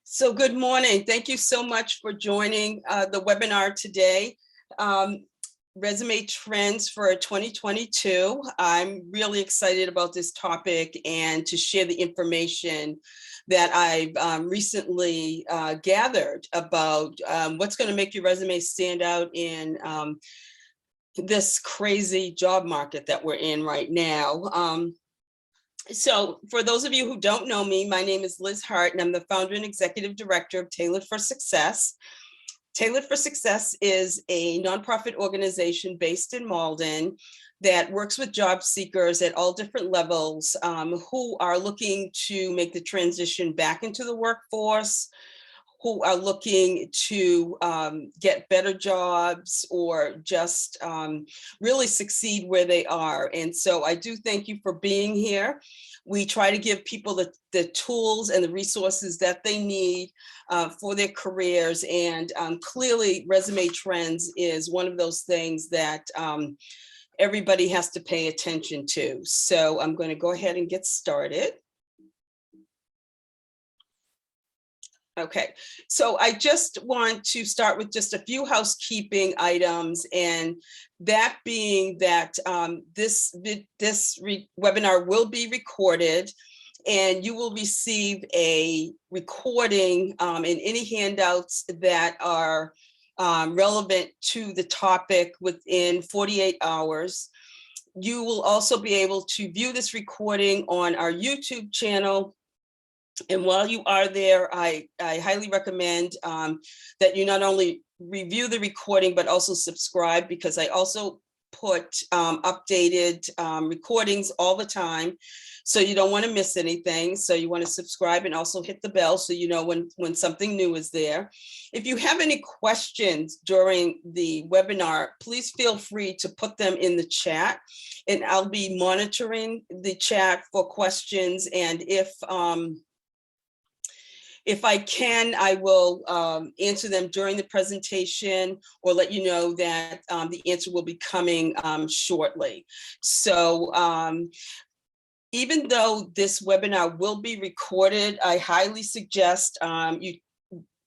So good morning. Thank you so much for joining the webinar today. Resume trends for 2022. I'm really excited about this topic and to share the information that I've recently gathered about what's going to make your resume stand out in this crazy job market that we're in right now. So for those of you who don't know me, my name is Liz Hart, and I'm the founder and executive director of Tailored for Success. Tailored for Success is a nonprofit organization based in Malden that works with job seekers at all different levels who are looking to make the transition back into the workforce, who are looking to get better jobs or just really succeed where they are. And so I do thank you for being here. We try to give people the tools and the resources that they need for their careers. And clearly resume trends is one of those things that everybody has to pay attention to. So I'm going to go ahead and get started. Okay, so I just want to start with just a few housekeeping items, and that being that this webinar will be recorded, and you will receive a recording and any handouts that are relevant to the topic within 48 hours. You will also be able to view this recording on our YouTube channel. And while you are there, I highly recommend that you not only review the recording, but also subscribe, because I also put updated recordings all the time. So you don't want to miss anything. So you want to subscribe and also hit the bell so you know when something new is there. If you have any questions during the webinar, please feel free to put them in the chat, and I'll be monitoring the chat for questions. And if I can, I will answer them during the presentation or let you know that the answer will be coming shortly. So even though this webinar will be recorded, I highly suggest you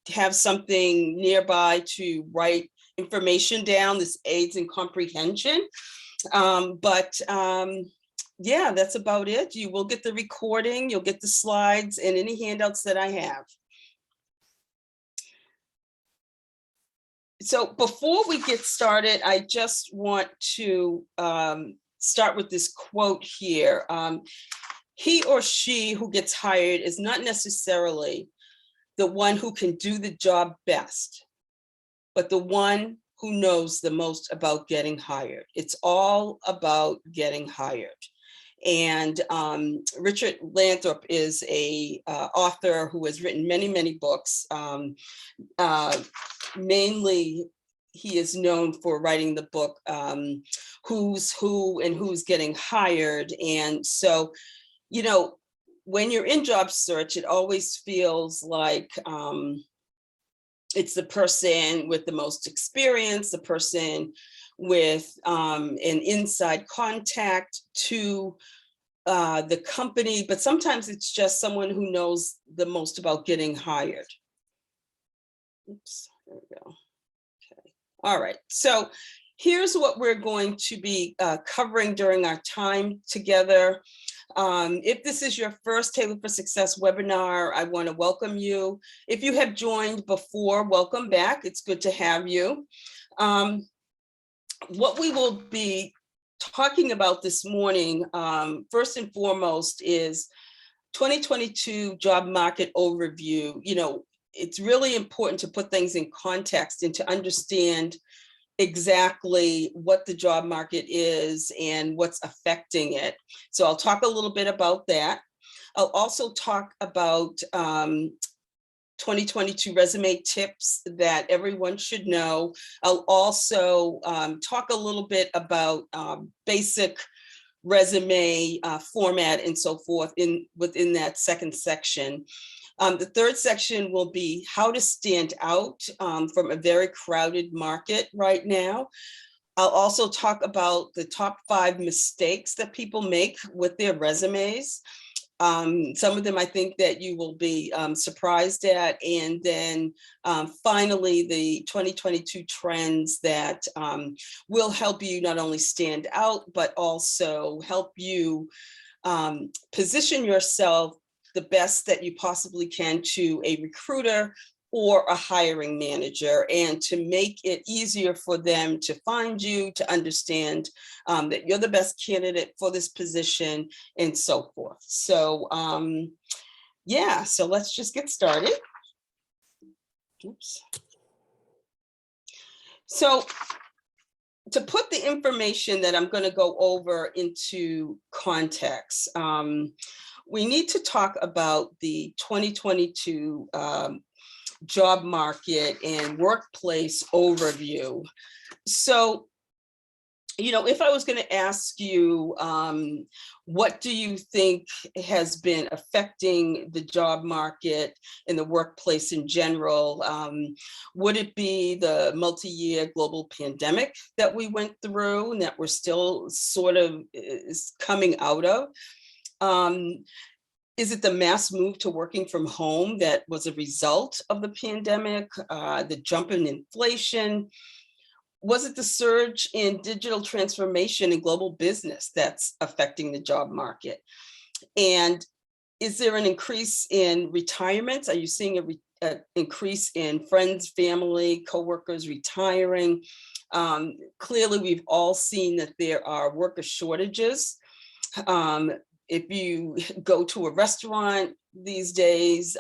have something nearby to write information down. This aids in comprehension. Yeah, that's about it. You will get the recording, you'll get the slides and any handouts that I have. So before we get started, I just want to start with this quote here. He or she who gets hired is not necessarily the one who can do the job best, but the one who knows the most about getting hired. It's all about getting hired. And Richard Lathrop is a author who has written many, many books. Mainly, he is known for writing the book Who's Who and Who's Getting Hired. And so, you know, when you're in job search, it always feels like it's the person with the most experience, the person with an inside contact to the company, but sometimes it's just someone who knows the most about getting hired. Oops, there we go. Okay, all right. So here's what we're going to be covering during our time together. If this is your first Tailored for Success webinar, I want to welcome you. If you have joined before, welcome back. It's good to have you. What we will be talking about this morning, first and foremost, is 2022 job market overview. You know, it's really important to put things in context and to understand exactly what the job market is and what's affecting it. So I'll talk a little bit about that. I'll also talk about 2022 resume tips that everyone should know. I'll also talk a little bit about basic resume format and so forth within that second section. The third section will be how to stand out from a very crowded market right now. I'll also talk about the top 5 mistakes that people make with their resumes. Some of them I think that you will be surprised at. And then finally, the 2022 trends that will help you not only stand out, but also help you position yourself the best that you possibly can to a recruiter or a hiring manager, and to make it easier for them to find you, to understand that you're the best candidate for this position, and so forth. So yeah, so let's just get started. Oops. So to put the information that I'm going to go over into context, we need to talk about the 2022 job market and workplace overview. So, you know, if I was going to ask you, what do you think has been affecting the job market and the workplace in general? Would it be the multi-year global pandemic that we went through and that we're still sort of is coming out of? Is it the mass move to working from home that was a result of the pandemic, the jump in inflation? Was it the surge in digital transformation in global business that's affecting the job market? And is there an increase in retirements? Are you seeing an increase in friends, family, coworkers retiring? Clearly, we've all seen that there are worker shortages. If you go to a restaurant these days,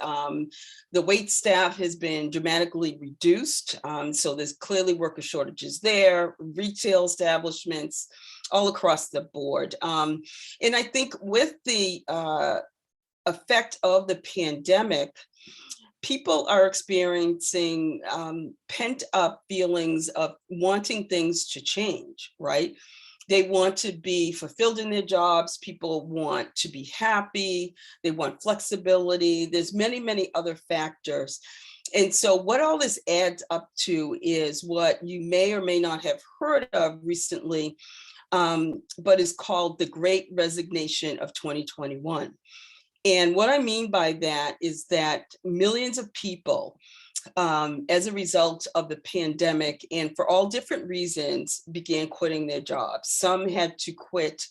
the wait staff has been dramatically reduced. So there's clearly worker shortages there, retail establishments, all across the board. And I think with the effect of the pandemic, people are experiencing pent up feelings of wanting things to change, right? They want to be fulfilled in their jobs. People want to be happy. They want flexibility. There's many, many other factors. And so what all this adds up to is what you may or may not have heard of recently, but is called the Great Resignation of 2021. And what I mean by that is that millions of people, as a result of the pandemic and for all different reasons, began quitting their jobs. Some had to quit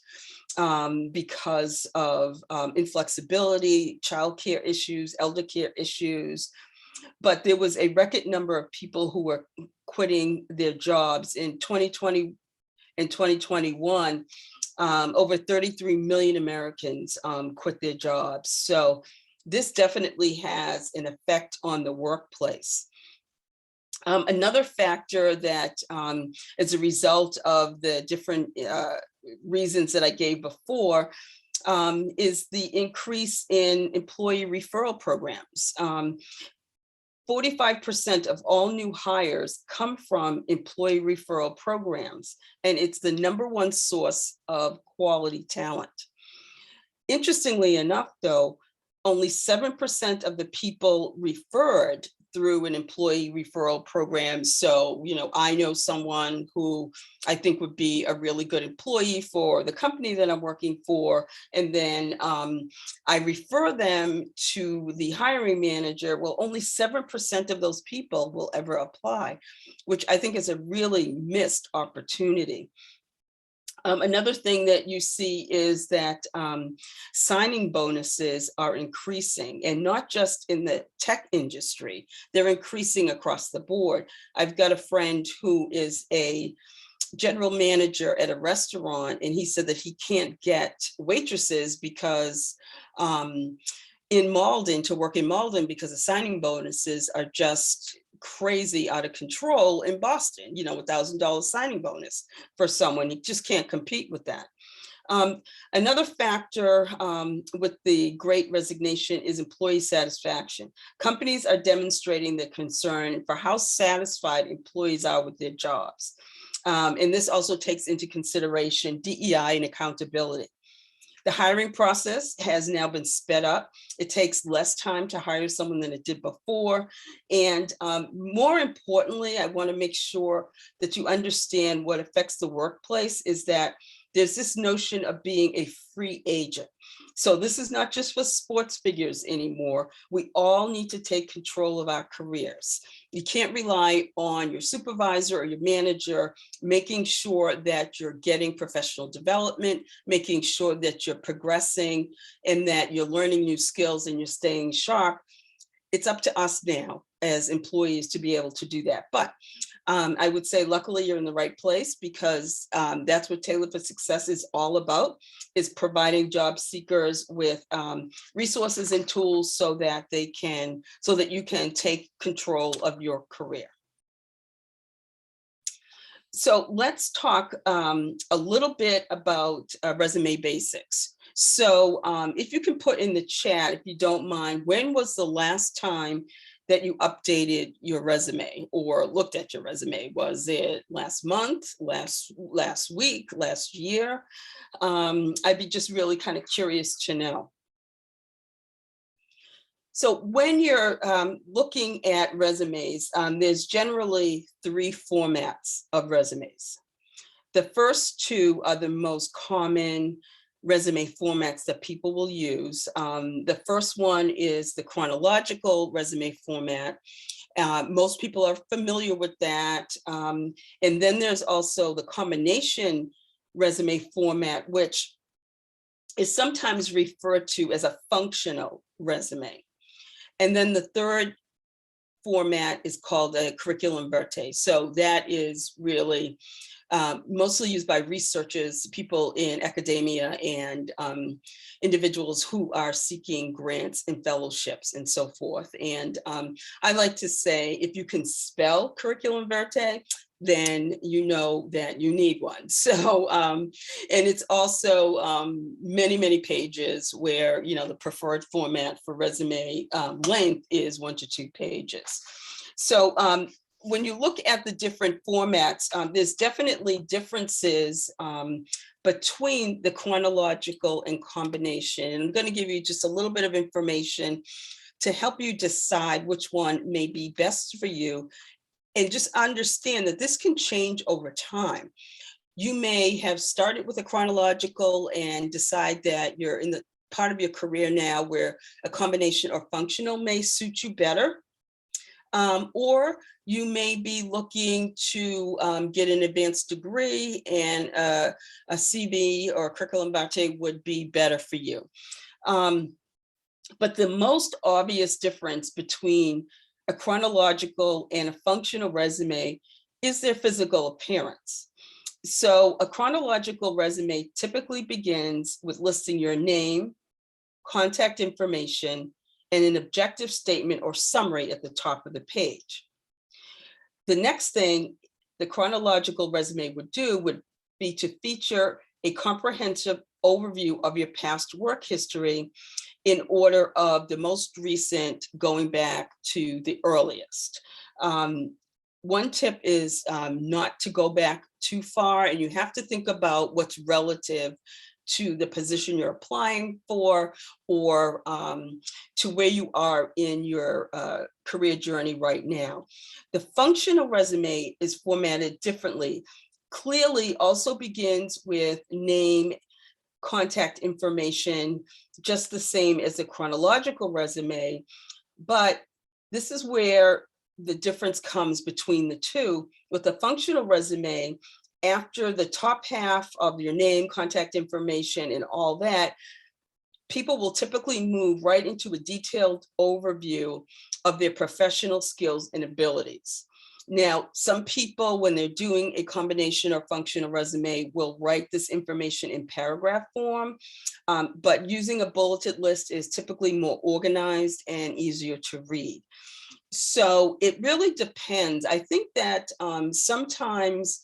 because of inflexibility, childcare issues, elder care issues. But there was a record number of people who were quitting their jobs in 2020 and 2021. Over 33 million Americans quit their jobs. So this definitely has an effect on the workplace. Another factor that is a result of the different reasons that I gave before is the increase in employee referral programs. 45% of all new hires come from employee referral programs, and it's the #1 source of quality talent. Interestingly enough, though, only 7% of the people referred through an employee referral program. So, you know, I know someone who I think would be a really good employee for the company that I'm working for, and then I refer them to the hiring manager. Well, only 7% of those people will ever apply, which I think is a really missed opportunity. Another thing that you see is that signing bonuses are increasing, and not just in the tech industry, they're increasing across the board. I've got a friend who is a general manager at a restaurant, and he said that he can't get waitresses because in Malden, to work in Malden, because the signing bonuses are just crazy out of control in Boston. You know, $1,000 signing bonus for someone, you just can't compete with that. Another factor with the Great Resignation is employee satisfaction. Companies are demonstrating their concern for how satisfied employees are with their jobs. And this also takes into consideration DEI and accountability. The hiring process has now been sped up. It takes less time to hire someone than it did before. And more importantly, I want to make sure that you understand what affects the workplace is that there's this notion of being a free agent. So this is not just for sports figures anymore. We all need to take control of our careers. You can't rely on your supervisor or your manager making sure that you're getting professional development, making sure that you're progressing and that you're learning new skills and you're staying sharp. It's up to us now as employees to be able to do that. But I would say, luckily, you're in the right place, because that's what Tailored for Success is all about, is providing job seekers with resources and tools so that you can take control of your career. So let's talk a little bit about resume basics. So if you can put in the chat, if you don't mind, when was the last time that you updated your resume or looked at your resume? Was it last month, last week, last year? I'd be just really kind of curious to know. So when you're looking at resumes, there's generally 3 formats of resumes. The first 2 are the most common resume formats that people will use. The first one is the chronological resume format. Most people are familiar with that. And then there's also the combination resume format, which is sometimes referred to as a functional resume. And then the third format is called a curriculum vitae. So that is really mostly used by researchers, people in academia, and individuals who are seeking grants and fellowships and so forth. And I like to say, if you can spell curriculum vitae, then you know that you need one. So, and it's also many pages, where, the preferred format for resume length is 1 to 2 pages. So when you look at the different formats, there's definitely differences between the chronological and combination. And I'm going to give you just a little bit of information to help you decide which one may be best for you. And just understand that this can change over time. You may have started with a chronological and decide that you're in the part of your career now where a combination or functional may suit you better. Or you may be looking to get an advanced degree, and a CV or a curriculum vitae would be better for you. But the most obvious difference between a chronological and a functional resume is their physical appearance. So a chronological resume typically begins with listing your name, contact information, and an objective statement or summary at the top of the page. The next thing the chronological resume would do would be to feature a comprehensive overview of your past work history in order of the most recent going back to the earliest. One tip is not to go back too far, and you have to think about what's relative to the position you're applying for, or to where you are in your career journey right now. The functional resume is formatted differently. Clearly also begins with name, contact information, just the same as a chronological resume. But this is where the difference comes between the two. With a functional resume, after the top half of your name, contact information, and all that, people will typically move right into a detailed overview of their professional skills and abilities. Now, some people, when they're doing a combination or functional resume, will write this information in paragraph form, but using a bulleted list is typically more organized and easier to read. So it really depends. I think that sometimes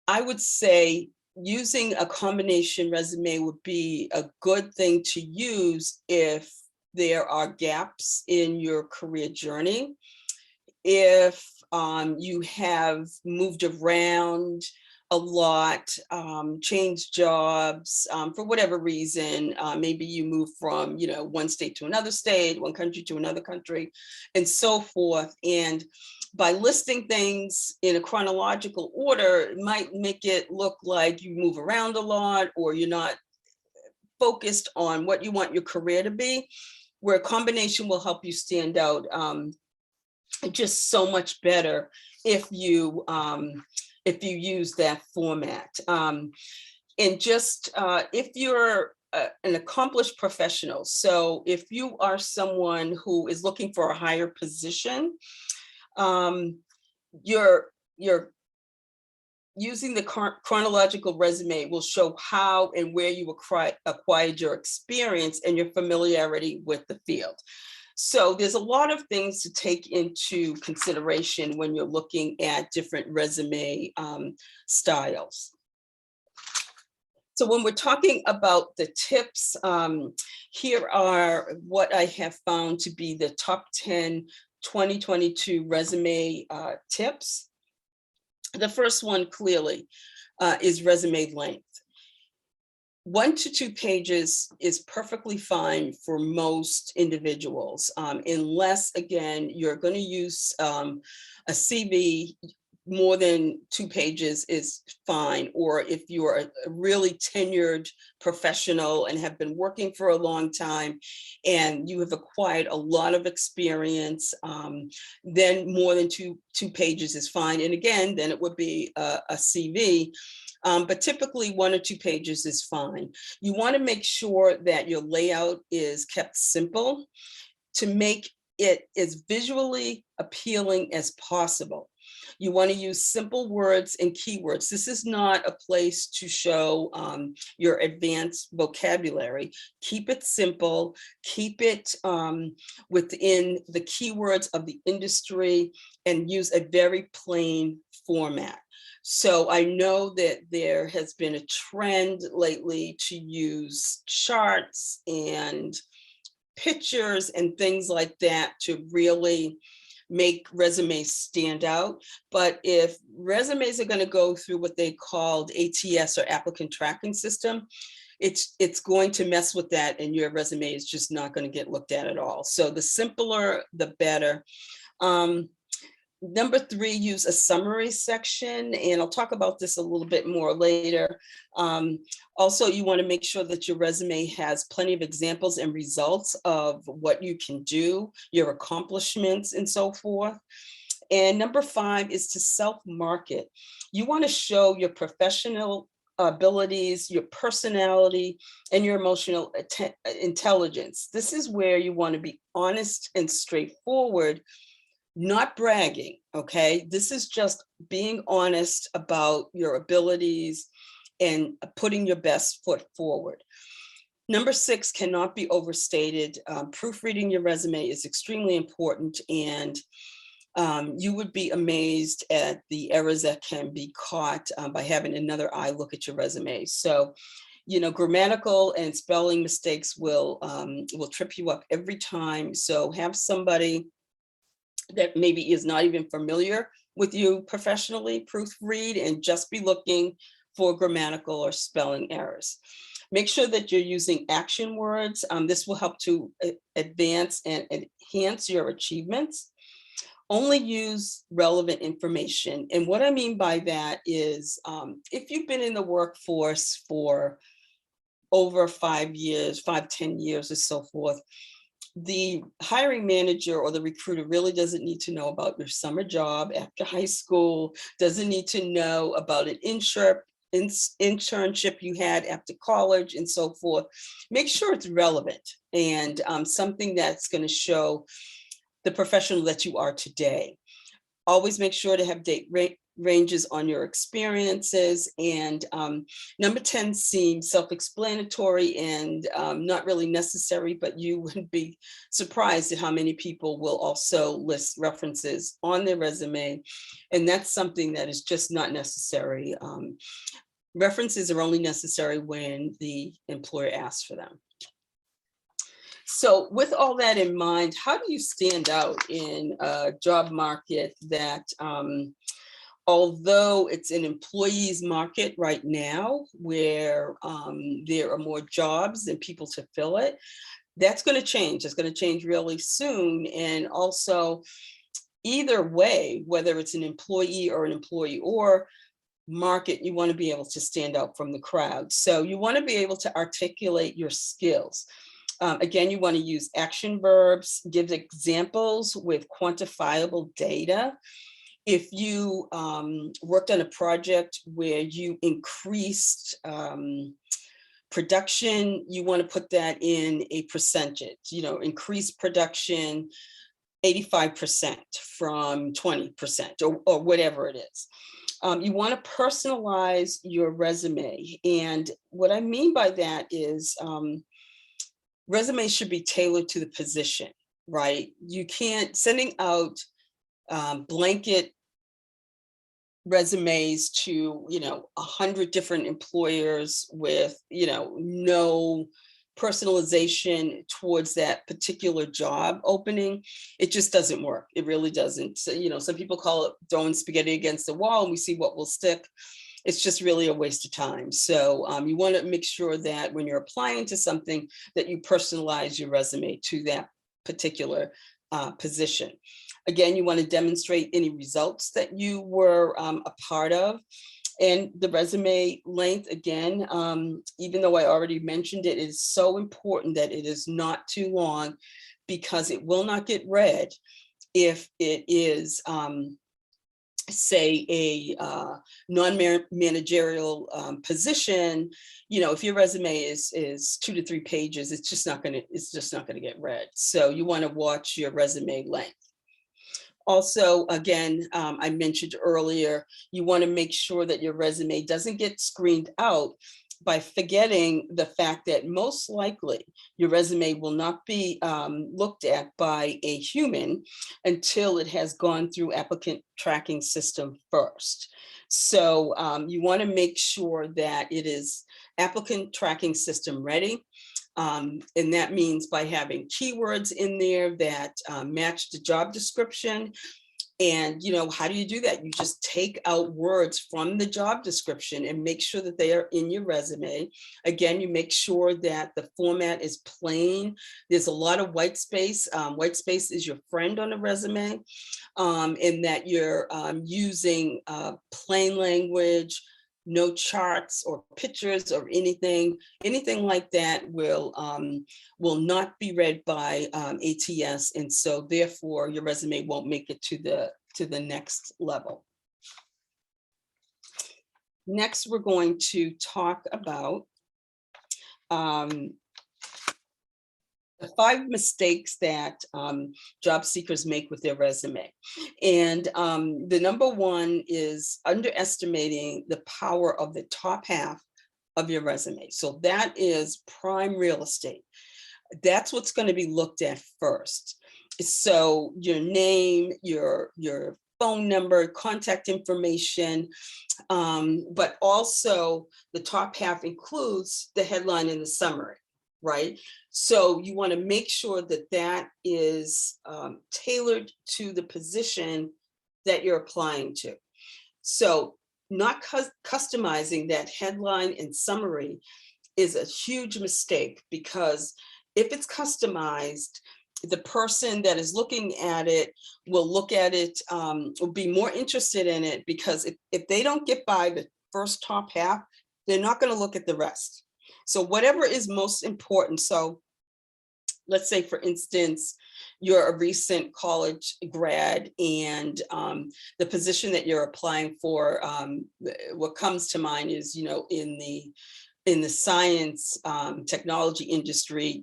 I would say using a combination resume would be a good thing to use if there are gaps in your career journey. If you have moved around a lot, changed jobs for whatever reason, maybe you move from one state to another state, one country to another country, and so forth. And by listing things in a chronological order, it might make it look like you move around a lot, or you're not focused on what you want your career to be, where a combination will help you stand out just so much better if you use that format. And just if you're an accomplished professional, so if you are someone who is looking for a higher position, you're using the chronological resume will show how and where you acquired your experience and your familiarity with the field. So there's a lot of things to take into consideration when you're looking at different resume styles. So when we're talking about the tips, here are what I have found to be the top 10 2022 resume tips. The first one clearly is resume length. 1 to 2 pages is perfectly fine for most individuals, unless, again, you're going to use a CV. More than 2 pages is fine. Or if you're a really tenured professional and have been working for a long time and you have acquired a lot of experience, then more than two pages is fine. And again, then it would be a CV. But typically 1 or 2 pages is fine. You want to make sure that your layout is kept simple to make it as visually appealing as possible. You want to use simple words and keywords. This is not a place to show your advanced vocabulary. Keep it simple, keep it within the keywords of the industry, and use a very plain format. So I know that there has been a trend lately to use charts and pictures and things like that to really make resumes stand out. But if resumes are going to go through what they called ATS, or applicant tracking system, it's going to mess with that, and your resume is just not going to get looked at all. So the simpler, the better. Number 3, use a summary section, and I'll talk about this a little bit more later. Also, you want to make sure that your resume has plenty of examples and results of what you can do, your accomplishments, and so forth. And number 5 is to self-market. You want to show your professional abilities, your personality, and your emotional intelligence. This is where you want to be honest and straightforward, not bragging, okay? This is just being honest about your abilities and putting your best foot forward. Number 6 cannot be overstated. Proofreading your resume is extremely important, and you would be amazed at the errors that can be caught by having another eye look at your resume. So, you know, grammatical and spelling mistakes will trip you up every time. So have somebody that maybe is not even familiar with you professionally proofread, and just be looking for grammatical or spelling errors. Make sure that you're using action words. This will help to advance and enhance your achievements. Only use relevant information. And what I mean by that is, if you've been in the workforce for over 5 years, 10 years or so forth, the hiring manager or the recruiter really doesn't need to know about your summer job after high school, doesn't need to know about an internship you had after college, and so forth. Make sure it's relevant and something that's going to show the professional that you are today. Always make sure to have date ranges on your experiences. And number 10 seems self-explanatory and not really necessary, but you would be surprised at how many people will also list references on their resume. And that's something that is just not necessary. References are only necessary when the employer asks for them. So with all that in mind, how do you stand out in a job market that, although it's an employee's market right now, where there are more jobs than people to fill it, that's going to change. It's going to change really soon. And also, either way, whether it's an employee or an employee, or market, you want to be able to stand out from the crowd. So you want to be able to articulate your skills. Again, you want to use action verbs, give examples with quantifiable data. If you worked on a project where you increased production, you want to put that in a percentage, increase production 85% from 20% or whatever it is. You want to personalize your resume. And what I mean by that is resumes should be tailored to the position, right? You can't sending out blanket resumes to 100 different employers with no personalization towards that particular job opening. It just doesn't work. It really doesn't. So, some people call it throwing spaghetti against the wall and we see what will stick. It's just really a waste of time. So you want to make sure that when you're applying to something that you personalize your resume to that particular position. Again, you want to demonstrate any results that you were a part of. And the resume length, again, even though I already mentioned it, is so important that it is not too long, because it will not get read if it is, say, a non-managerial position. If your resume is 2 to 3 pages, it's just not going to get read. So you want to watch your resume length. Also, again, I mentioned earlier, you want to make sure that your resume doesn't get screened out by forgetting the fact that most likely your resume will not be looked at by a human until it has gone through applicant tracking system first. So you want to make sure that it is applicant tracking system ready. And that means by having keywords in there that match the job description. And, how do you do that? You just take out words from the job description and make sure that they are in your resume. Again, you make sure that the format is plain. There's a lot of white space. White space is your friend on a resume, and that you're using plain language, no charts or pictures or anything like that will not be read by ATS, and so therefore your resume won't make it to the next level. Next, we're going to talk about the 5 mistakes that job seekers make with their resume. And the number one is underestimating the power of the top half of your resume. So that is prime real estate. That's what's going to be looked at first. So your name, your phone number, contact information, but also the top half includes the headline and the summary. Right? So you want to make sure that that is tailored to the position that you're applying to. So not customizing that headline and summary is a huge mistake, because if it's customized, the person that is looking at it will look at it, will be more interested in it, because if they don't get by the first top half, they're not going to look at the rest. So whatever is most important. So let's say, for instance, you're a recent college grad, and the position that you're applying for, what comes to mind is, in the science technology industry,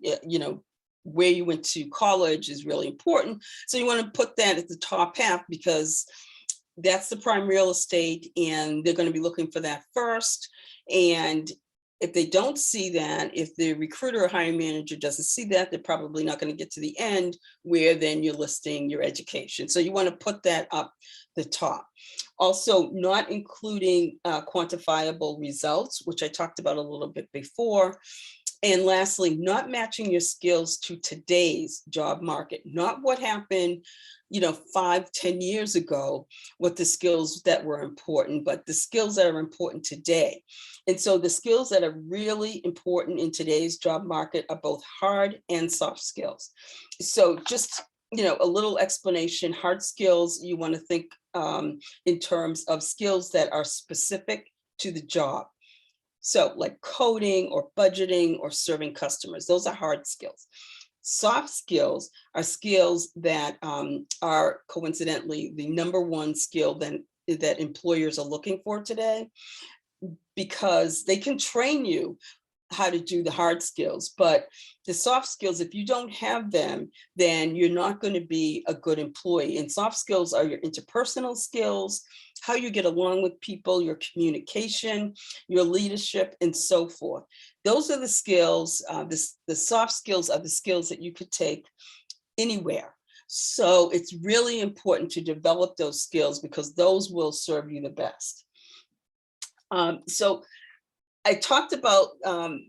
where you went to college is really important. So you want to put that at the top half, because that's the prime real estate, and they're going to be looking for that first. And if they don't see that, if the recruiter or hiring manager doesn't see that, they're probably not going to get to the end where then you're listing your education. So you want to put that up the top. Also, not including quantifiable results, which I talked about a little bit before. And lastly, not matching your skills to today's job market, not what happened 5-10 years ago, what the skills that were important, but the skills that are important today. And so the skills that are really important in today's job market are both hard and soft skills. So just a little explanation. Hard skills, you want to think in terms of skills that are specific to the job. So like coding or budgeting or serving customers, those are hard skills. Soft skills are skills that are coincidentally the number one skill that employers are looking for today, because they can train you how to do the hard skills, but the soft skills, if you don't have them, then you're not going to be a good employee. And soft skills are your interpersonal skills, how you get along with people, your communication, your leadership, and so forth. Those are the skills. The soft skills are the skills that you could take anywhere. So it's really important to develop those skills, because those will serve you the best. So I talked about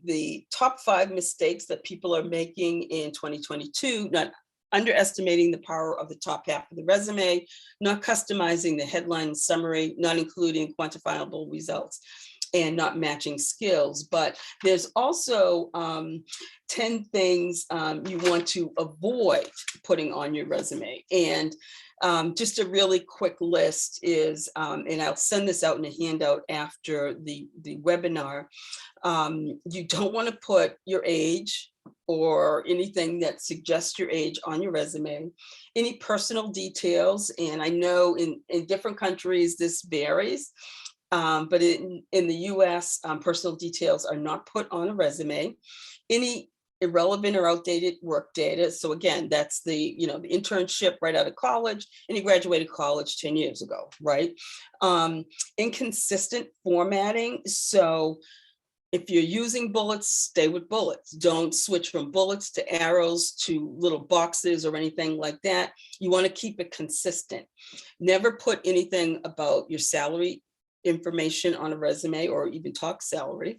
the top 5 mistakes that people are making in 2022, not underestimating the power of the top half of the resume, not customizing the headline summary, not including quantifiable results, and not matching skills. But there's also 10 things you want to avoid putting on your resume. And just a really quick list is, and I'll send this out in a handout after the webinar. You don't want to put your age or anything that suggests your age on your resume, any personal details. And I know in different countries this varies, but in the US, personal details are not put on a resume. Any irrelevant or outdated work data. So again, that's the the internship right out of college, and you graduated college 10 years ago, right? Inconsistent formatting. So if you're using bullets, stay with bullets. Don't switch from bullets to arrows to little boxes or anything like that. You want to keep it consistent. Never put anything about your salary information on a resume, or even talk salary.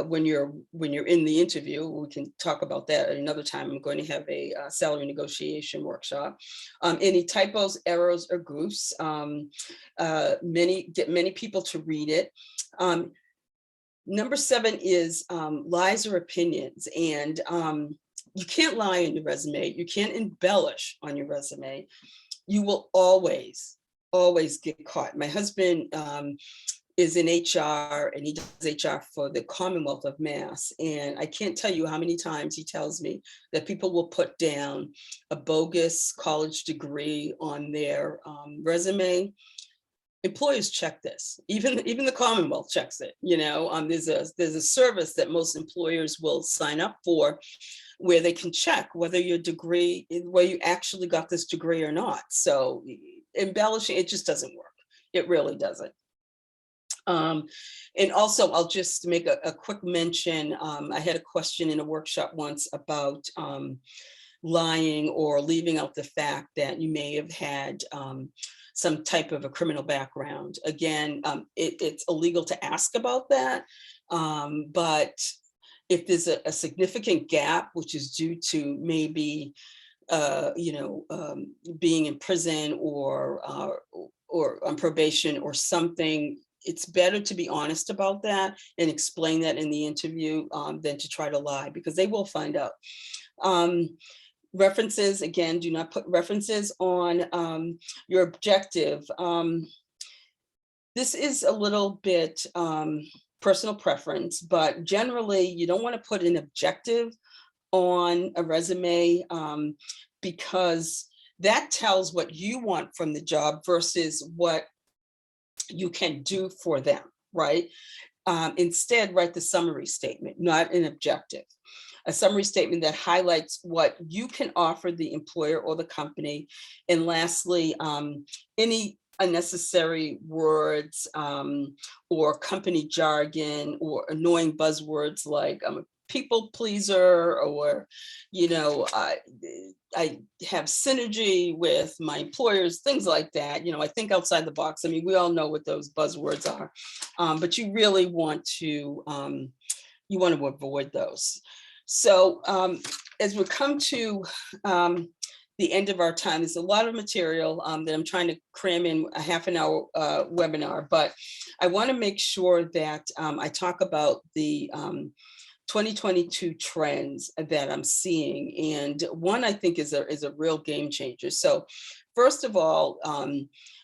When you're in the interview, we can talk about that at another time. I'm going to have a salary negotiation workshop. Any typos, errors, or goofs. Get many people to read it. Number 7 is lies or opinions, and you can't lie on your resume. You can't embellish on your resume. You will always get caught. My husband is in HR, and he does HR for the Commonwealth of Mass. And I can't tell you how many times he tells me that people will put down a bogus college degree on their resume. Employers check this. Even the Commonwealth checks it. There's a service that most employers will sign up for, where they can check whether your degree, where you actually got this degree or not. So embellishing, it just doesn't work. It really doesn't. And also, I'll just make a quick mention. I had a question in a workshop once about lying or leaving out the fact that you may have had some type of a criminal background. Again, it's illegal to ask about that, but if there's a significant gap, which is due to maybe being in prison or on probation or something, it's better to be honest about that and explain that in the interview than to try to lie, because they will find out. References, again, do not put references on your objective. This is a little bit personal preference, but generally you don't want to put an objective on a resume because that tells what you want from the job versus what you can do for them, right? Instead, write the summary statement, not an objective. A summary statement that highlights what you can offer the employer or the company. And lastly, any unnecessary words or company jargon or annoying buzzwords like I'm a people pleaser, or I have synergy with my employers, things like that. I think outside the box. I mean, we all know what those buzzwords are, but you really want to avoid those. So as we come to the end of our time, there's a lot of material that I'm trying to cram in a half an hour webinar, but I want to make sure that I talk about the 2022 trends that I'm seeing. And one I think is a real game changer. So first of all,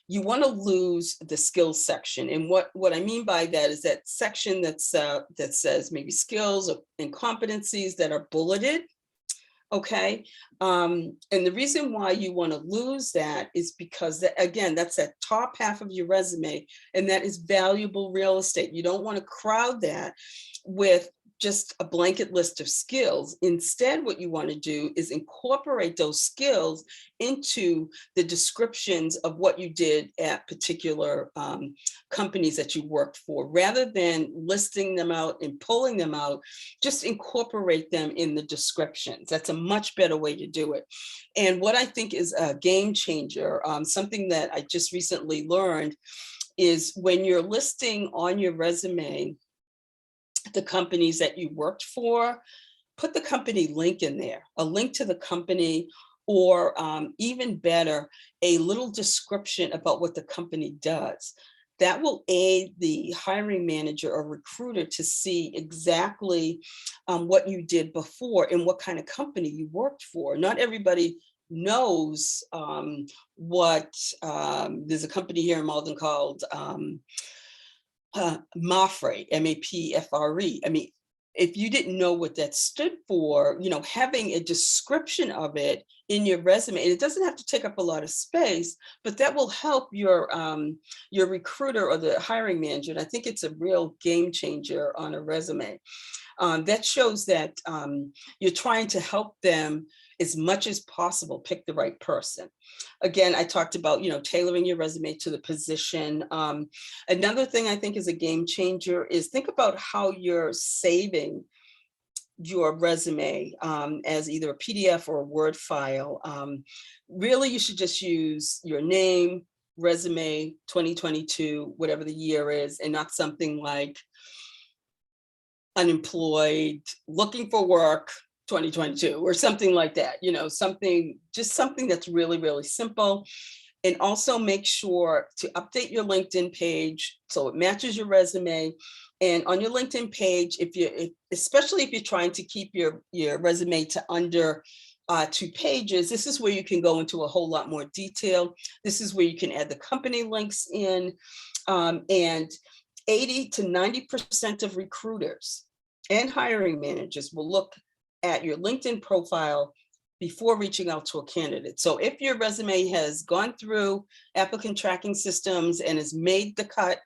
you want to lose the skills section. And what I mean by that is that section that says maybe skills and competencies that are bulleted. Okay. And the reason why you want to lose that is because again, that's that top half of your resume, and that is valuable real estate. You don't want to crowd that with just a blanket list of skills. Instead, what you want to do is incorporate those skills into the descriptions of what you did at particular companies that you worked for. Rather than listing them out and pulling them out, just incorporate them in the descriptions. That's a much better way to do it. And what I think is a game changer, something that I just recently learned, is when you're listing on your resume the companies that you worked for, put the company link in there, a link to the company, or even better, a little description about what the company does. That will aid the hiring manager or recruiter to see exactly what you did before and what kind of company you worked for. Not everybody knows there's a company here in Malden called MAPFRE, M-A-P-F-R-E. I mean, if you didn't know what that stood for, having a description of it in your resume, and it doesn't have to take up a lot of space, but that will help your recruiter or the hiring manager. And I think it's a real game changer on a resume. That shows that you're trying to help them as much as possible pick the right person. Again, I talked about, tailoring your resume to the position. Another thing I think is a game changer is think about how you're saving your resume as either a PDF or a Word file. Really, you should just use your name, resume 2022, whatever the year is, and not something like unemployed, looking for work, 2022, or something like that, something that's really, really simple. And also make sure to update your LinkedIn page so it matches your resume. And on your LinkedIn page, especially if you're trying to keep your resume to under 2 pages, this is where you can go into a whole lot more detail. This is where you can add the company links in, and 80 to 90% of recruiters and hiring managers will look at your LinkedIn profile before reaching out to a candidate. So if your resume has gone through applicant tracking systems and has made the cut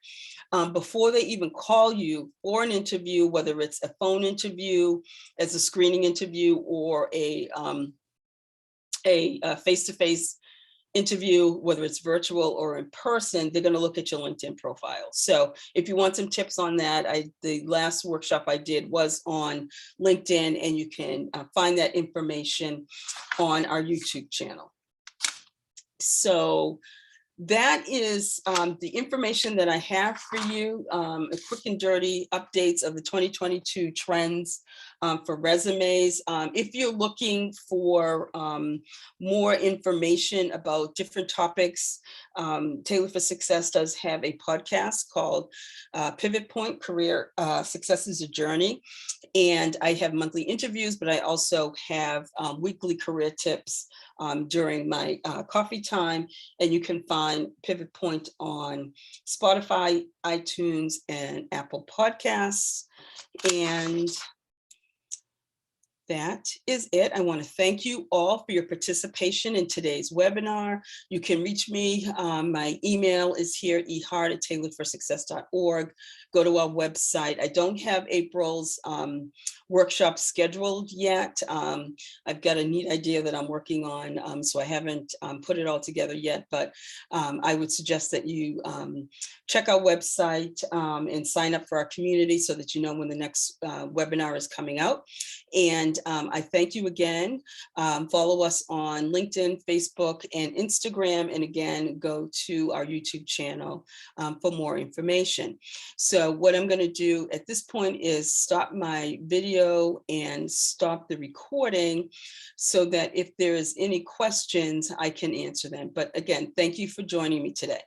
before they even call you for an interview, whether it's a phone interview as a screening interview or a face-to-face interview, whether it's virtual or in person, they're going to look at your LinkedIn profile. So if you want some tips on that, the last workshop I did was on LinkedIn, and you can find that information on our YouTube channel. So that is the information that I have for you, a quick and dirty updates of the 2022 trends for resumes. If you're looking for more information about different topics, Taylor for Success does have a podcast called Pivot Point: Career Success is a Journey. And I have monthly interviews, but I also have weekly career tips during my coffee time. And you can find Pivot Point on Spotify, iTunes, and Apple Podcasts. And that is it. I want to thank you all for your participation in today's webinar. You can reach me. My email is here, ehart@taylorforsuccess.org. Go to our website. I don't have April's workshop scheduled yet. I've got a neat idea that I'm working on, so I haven't put it all together yet, but I would suggest that you check our website and sign up for our community so that you know when the next webinar is coming out. And I thank you again. Follow us on LinkedIn, Facebook, and Instagram. And again, go to our YouTube channel for more information. So what I'm going to do at this point is stop my video and stop the recording so that if there is any questions, I can answer them. But again, thank you for joining me today.